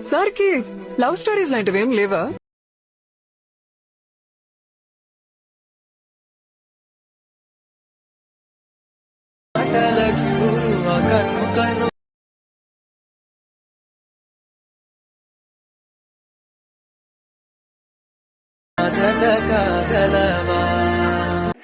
Sir కి love stories లాంటివి ఏం లేవా?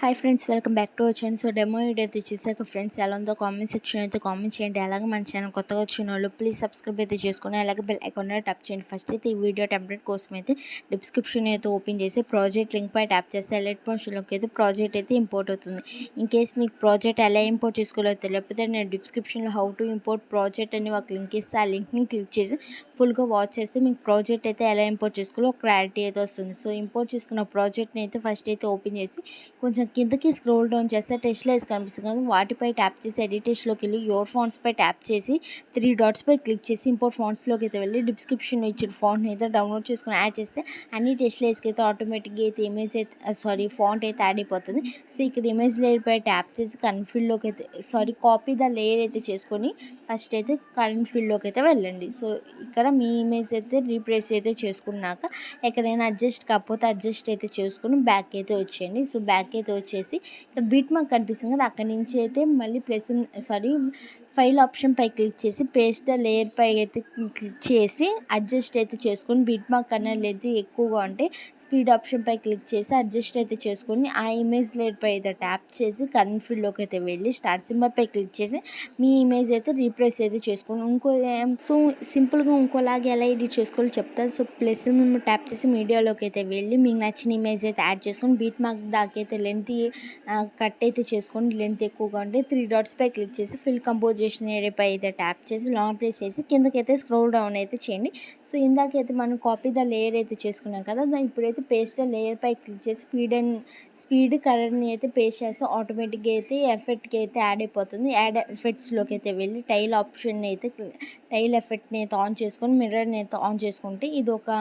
Hi friends, welcome back to our channel. So demo video అయితే చూసాక ఫ్రెండ్స్ ఎలా ఉందో కామెంట్ సెక్షన్ అయితే కామెంట్ చేయండి. అలాగే మన ఛానల్ కొత్తగా వచ్చిన వాళ్ళు ప్లీజ్ సబ్స్క్రైబ్ అయితే చేసుకుని అలాగే బెల్ ఐకాన్ ట్యాప్ చేయండి. ఫస్ట్ అయితే ఈ వీడియో టెంప్లెట్ కోసం అయితే డిస్క్రిప్షన్ అయితే ఓపెన్ చేసి ప్రాజెక్ట్ లింక్ పై ట్యాప్ చేస్తే ఎలర్ట్ పోర్షన్లోకి అయితే ప్రాజెక్ట్ అయితే ఇంపోర్ట్ అవుతుంది. ఇన్ కేస్ మీకు ప్రాజెక్ట్ ఎలా ఇంపోర్ట్ చేసుకోవాలో తెలియకపోతే నేను డిస్క్రిప్షన్లో హౌ టు ఇంపోర్ట్ ప్రాజెక్ట్ అని ఒక లింక్ ఇస్తే ఆ లింక్ని క్లిక్ చేసి ఫుల్గా వాచ్ చేస్తే మీకు ప్రాజెక్ట్ అయితే ఎలా ఇంపోర్ట్ చేసుకోవాలో క్లారిటీ అయితే వస్తుంది. సో ఇంపోర్ట్ చేసుకున్న ప్రాజెక్ట్ని అయితే ఫస్ట్ అయితే ఓపెన్ చేసి కొంచెం కిందకి స్క్రోల్ డౌన్ చేస్తే టెస్ట్ లైస్ కనిపిస్తుంది కదా, వాటిపై ట్యాప్ చేసి ఎడిట్ టెస్ట్లోకి వెళ్ళి యోర్ ఫాంట్స్పై ట్యాప్ చేసి 3 డాట్స్పై క్లిక్ చేసి ఇంపోర్ట్ ఫాంట్స్లోకి అయితే వెళ్ళి డిస్క్రిప్షన్లో ఇచ్చిన ఫాంట్ని అయితే డౌన్లోడ్ చేసుకుని యాడ్ చేస్తే అన్ని టెస్ట్ లైస్కి అయితే ఆటోమేటిక్గా అయితే ఇమేజ్ అయితే ఫాంట్ అయితే యాడ్ అయిపోతుంది. సో ఇక్కడ ఇమేజ్ లేయర్పై ట్యాప్ చేసి కరెంట్ ఫీల్డ్లోకి అయితే కాపీ ద లేయర్ అయితే చేసుకొని ఫస్ట్ అయితే కరెంట్ ఫీల్డ్లోకి అయితే వెళ్ళండి. సో ఇక్కడ మీ ఇమేజ్ అయితే రీప్లేస్ అయితే చేసుకున్నాక ఎక్కడైనా అడ్జస్ట్ కాకపోతే అడ్జస్ట్ అయితే చేసుకుని బ్యాక్ అయితే వచ్చేయండి. సో బ్యాక్ అయితే వచ్చేసి ఇక్కడ బీట్ మార్క్ కనిపిస్తుంది కదా, అక్కడి నుంచి అయితే మళ్ళీ ఫైల్ ఆప్షన్ పై క్లిక్ చేసి పేస్ట్ లేయర్ పై అయితే క్లిక్ చేసి అడ్జస్ట్ అయితే చేసుకొని బీట్ మార్క్ అనేది ఎక్కువగా ఉంటే స్పీడ్ ఆప్షన్ పై క్లిక్ చేసి అడ్జస్ట్ అయితే చేసుకొని ఆ ఇమేజ్ లేయర్ పై అయితే ట్యాప్ చేసి కరెంట్ ఫీల్డ్లోకి అయితే వెళ్ళి స్టార్ట్ సింబల్ పై క్లిక్ చేసి మీ ఇమేజ్ అయితే రీప్లేస్ అయితే చేసుకోండి. సో సింపుల్గా ఇంకోలాగా ఎలా ఎడిట్ చేసుకోవాలో చెప్తాను. సో ప్లస్ మేము ట్యాప్ చేసి మీడియాలోకి అయితే వెళ్ళి మీకు నచ్చిన ఇమేజ్ అయితే యాడ్ చేసుకొని బీట్ మార్క్ దాకైతే లెంత్ కట్ అయితే చేసుకోండి. లెంత్ ఎక్కువగా ఉంటే 3 డాట్స్ పై క్లిక్ చేసి ఫిల్ కంపోజిషన్ ఏరియా పై అయితే ట్యాప్ చేసి లాంగ్ ప్రెస్ చేసి కిందకైతే స్క్రోల్ డౌన్ అయితే చేయండి. సో ఇందాకైతే మనం కాపీ ద లేయర్ అయితే చేసుకున్నాం కదా, ఇప్పుడైతే పేస్ట్ ద లేయర్ పై క్లిక్ చేసి స్పీడ్ కలర్ని అయితే పేస్ట్ చేస్తే ఆటోమేటిక్గా అయితే ఎఫెక్ట్కి అయితే యాడ్ అయిపోతుంది. యాడ్ ఎఫెక్ట్స్లోకి అయితే వెళ్ళి టైల్ ఎఫెక్ట్ని అయితే ఆన్ చేసుకొని మిర్రర్ని అయితే ఆన్ చేసుకుంటే ఇది ఒక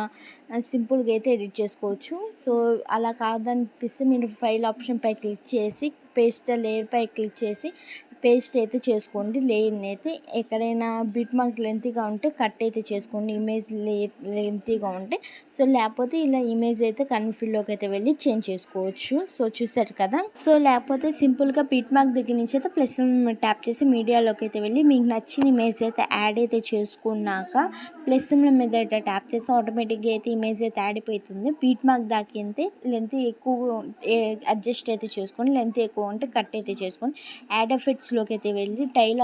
సింపుల్గా అయితే ఎడిట్ చేసుకోవచ్చు. సో అలా కాదనిపిస్తే మీరు ఫైల్ ఆప్షన్ పై క్లిక్ చేసి పేస్ట్ లేయర్ పై క్లిక్ చేసి పేస్ట్ అయితే చేసుకోండి. లేయర్ని అయితే ఎక్కడైనా బిట్ మార్క్ లెంతీగా ఉంటే కట్ అయితే చేసుకోండి, ఇమేజ్ లెంతీగా ఉంటే. సో లేకపోతే ఇలా ఇమేజ్ అయితే కన్ఫిల్లోకి అయితే వెళ్ళి చేంజ్ చేసుకోవచ్చు. సో చూసారు కదా. సో లేకపోతే సింపుల్గా బిట్ మార్క్ దగ్గర నుంచి అయితే ప్లస్ ట్యాప్ చేసి మీడియాలోకి అయితే వెళ్ళి మీకు నచ్చిన ఇమేజ్ అయితే యాడ్ అయితే చేసుకున్నాక ప్లస్ మీద అయితే ట్యాప్ చేసి ఆటోమేటిక్గా అయితే ఇమేజ్ అయితే యాడ్ అయిపోతుంది. బీట్ మార్క్ దాకితే లెంత్ ఎక్కువ అడ్జస్ట్ అయితే చేసుకొని లెంత్ ఎక్కువ ఉంటే కట్ అయితే చేసుకొని యాడ్ ఎఫెక్ట్స్లోకి అయితే వెళ్ళి టైల్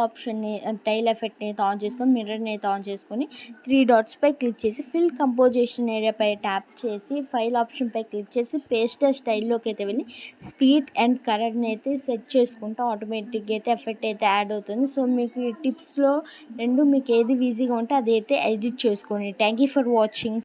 ఎఫెక్ట్ని అయితే ఆన్ చేసుకొని మిర్రర్ని అయితే ఆన్ చేసుకొని 3 డాట్స్ పై క్లిక్ చేసి ఫిల్ కంపోజిషన్ ఏరియా పై ట్యాప్ చేసి ఫైల్ ఆప్షన్ పై క్లిక్ చేసి పేస్ట్ స్టైల్లోకి అయితే వెళ్ళి స్పీడ్ అండ్ కలర్ని అయితే సెట్ చేసుకుంటే ఆటోమేటిక్గా అయితే ఎఫెక్ట్ అయితే యాడ్ అవుతుంది. సో మీకు ఈ టిప్స్లో మీకు ఏది ఈజీగా ఉంటే అది అయితే ఎడిట్ చేసుకోండి. Thank you for watching.